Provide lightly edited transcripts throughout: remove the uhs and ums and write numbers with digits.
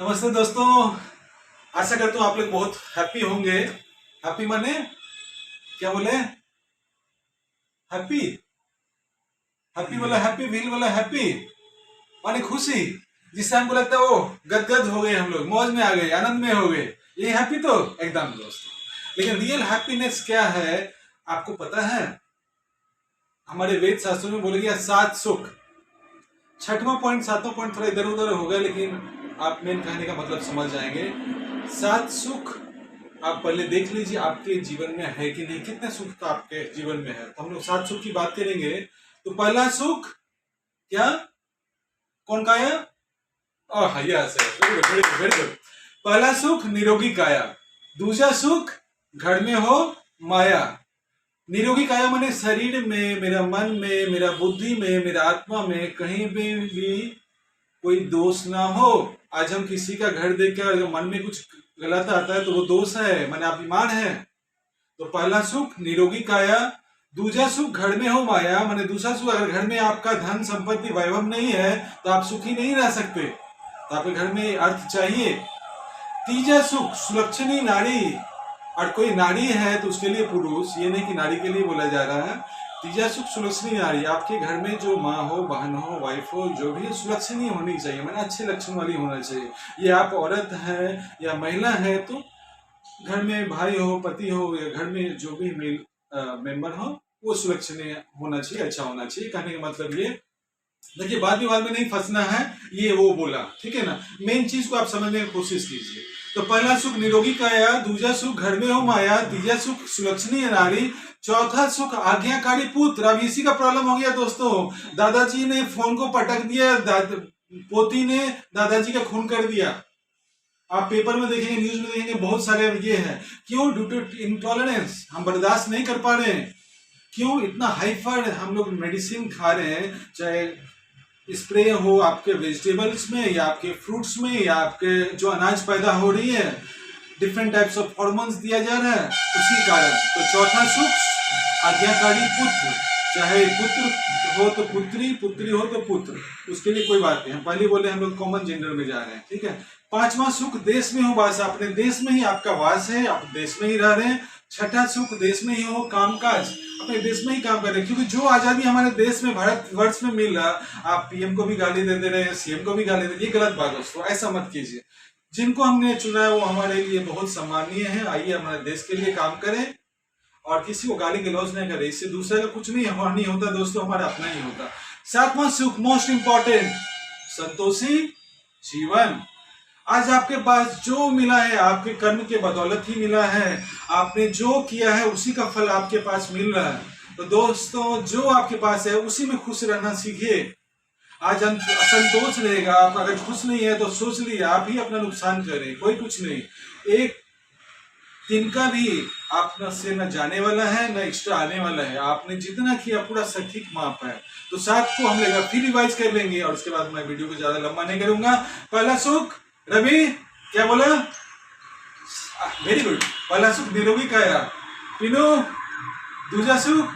नमस्ते दोस्तों, आशा करता हूँ आप लोग बहुत हैप्पी होंगे। हैप्पी माने क्या बोले? हैप्पी हैप्पी बोला, हैप्पी फील बोला, हैप्पी माने खुशी, जिससे हमको लगता है वो गदगद हो गए, हम लोग मौज में आ गए, आनंद में हो गए, ये हैप्पी तो एकदम दोस्तों। लेकिन रियल हैप्पीनेस क्या है आपको पता है? हमारे वेद शास्त्रों में बोले गया 7 सुख। 6वां पॉइंट 7वां पॉइंट थोड़ा इधर उधर हो गया, लेकिन आप मेन कहने का मतलब समझ जाएंगे। 7 सुख आप पहले देख लीजिए आपके जीवन में है कि नहीं, कितने सुख का आपके जीवन में है। तो हम लोग 7 सुख की बात करेंगे। तो पहला सुख क्या, कौन काया? Yes, very good, very good. पहला सुख निरोगी काया। दूसरा सुख घर में हो माया। निरोगी काया माने शरीर में, मेरा मन में, मेरा बुद्धि में, मेरा आत्मा में कहीं भी कोई दोष ना हो। आज हम किसी का घर देख के अगर मन में कुछ गलत आता है तो वो दोष है, माने आप बीमार हैं। तो पहला सुख निरोगी काया। दूसरा सुख घर में हो माया, माने दूसरा सुख, अगर घर में आपका धन संपत्ति वैभव नहीं है तो आप सुखी नहीं रह सकते, तो आपके घर में अर्थ चाहिए। तीसरा सुख सुलक्षणी नारी, और कोई नारी है तो उसके लिए पुरुष, ये नहीं कि नारी के लिए बोला जा रहा है। तीसरा सुख सुलक्षणी नारी, आपके घर में जो माँ हो, बहन हो, वाइफ हो, जो भी सुलक्षणी होनी चाहिए, मैंने अच्छे लक्षण वाली होना चाहिए। ये आप औरत है या महिला है तो घर में भाई हो, पति हो, या घर में जो भी मेंबर हो वो सुलक्षणीय होना चाहिए, अच्छा होना चाहिए। कहने का मतलब ये देखिए, बाद विवाद में नहीं फंसना है, ये वो बोला, ठीक है ना। मेन चीज को आप समझने की कोशिश कीजिए। तो पहला सुख निरोगी काया, दूसरा सुख घर में हो माया, तीसरा सुख सुलक्षणीय नारी, चौथा सुख आज्ञाकारी पुत्र। अब इसी का प्रॉब्लम हो गया दोस्तों, दादाजी ने फोन को पटक दिया, पोती ने दादाजी का खून कर दिया। आप पेपर में देखेंगे, न्यूज में देखेंगे, बहुत सारे ये है। क्यों? ड्यू टू इंटॉलरेंस, हम बर्दाश्त नहीं कर पा रहे हैं। क्यों? इतना हाइफर हम लोग मेडिसिन खा रहे हैं, चाहे स्प्रे हो आपके वेजिटेबल्स में या आपके फ्रूट्स में या आपके जो अनाज पैदा हो रही है, डिफरेंट टाइप्स ऑफ हार्मोन्स दिया जा रहा है, उसी कारण। तो चौथा सुख आज्ञाकारी पुत्र, चाहे पुत्र हो तो पुत्री, पुत्री हो तो पुत्र, उसके लिए कोई बात नहीं। हम पहले बोले हम लोग कॉमन जेंडर में जा रहे हैं, ठीक है। पांचवा सुख देश में हो वास, अपने देश में ही आपका वास है, आप देश में ही रह रहे हैं। छठा सुख देश में ही हो कामकाज, अपने देश में ही काम कर रहे हैं। क्योंकि जो आजादी हमारे देश में, भारत वर्ष में मिल रहा, आप पीएम को भी गाली दे रहे हैं, सीएम को भी गाली दे रहे हैं, ये गलत बात दोस्तों, ऐसा मत कीजिए। जिनको हमने चुना है वो हमारे लिए बहुत सम्मानीय है। आइए हमारे देश के लिए काम करें और किसी को गाली गलौज नहीं करे, इससे दूसरे का कुछ नहीं हानि होता दोस्तों, हमारा अपना ही होता। सातवां सुख मोस्ट इंपॉर्टेंट, संतोषी जीवन। आज आपके पास जो मिला है आपके कर्म के बदौलत ही मिला है, आपने जो किया है उसी का फल आपके पास मिल रहा है। तो दोस्तों जो आपके पास है उसी में खुश रहना सीखिए। आज असंतोष रहेगा, आप अगर खुश नहीं है तो सोच लिए आप ही अपना नुकसान करें, कोई कुछ नहीं। एक दिन का भी आप से न जाने वाला है न एक्स्ट्रा आने वाला है, आपने जितना किया पूरा सटीक माप है। तो 7 को हम लेकर फिर रिवाइज कर लेंगे और उसके बाद मैं वीडियो को ज्यादा लंबा नहीं करूंगा। पहला सुख, रवि क्या बोला? Very good. पहला सुख निरोगी काया, पिनू दूसरा सुख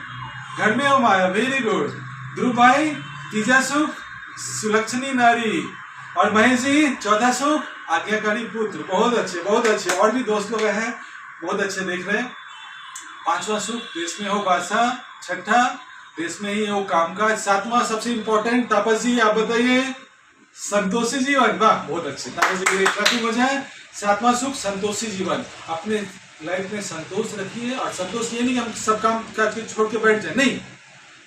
घर में हो माया, वेरी गुड। ध्रुव भाई तीसरा सुख सुलक्षणी नारी, और महेश जी चौथा सुख आज्ञाकारी पुत्र। बहुत अच्छे, बहुत अच्छे। और भी दोस्त लोग हैं, बहुत अच्छे देख रहे हैं। पांचवा सुख देश में हो बादशाह, छठा देश में ही हो कामकाज, सातवां सबसे इंपॉर्टेंट तापस जी आप बताइए संतोषी जीवन। वाह बहुत अच्छे, तापस जी काफी मजा है। सातवां सुख संतोषी जीवन, अपने लाइफ में संतोष रखिए। और संतोष ये नहीं कि हम सब काम करके छोड़ के बैठ जाए, नहीं,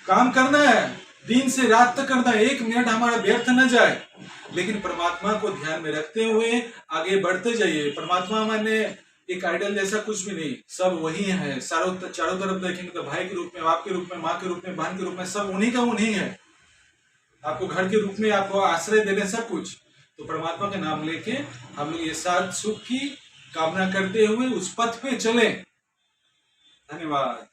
काम करना है, दिन से रात तक करना है, 1 मिनट हमारा व्यर्थ न जाए, लेकिन परमात्मा को ध्यान में रखते हुए आगे बढ़ते जाइए। परमात्मा माने एक आइडल जैसा कुछ भी नहीं, सब वही है। चारों तरफ देखेंगे तो भाई के रूप में, बाप के रूप में, माँ के रूप में, बहन के रूप में, सब उन्हीं का उन्हीं है। आपको घर के रूप में आपको आश्रय देने सब कुछ। तो परमात्मा का नाम लेके हम लोग ये 7 सुख की कामना करते हुए उस पथ पे चलें। धन्यवाद।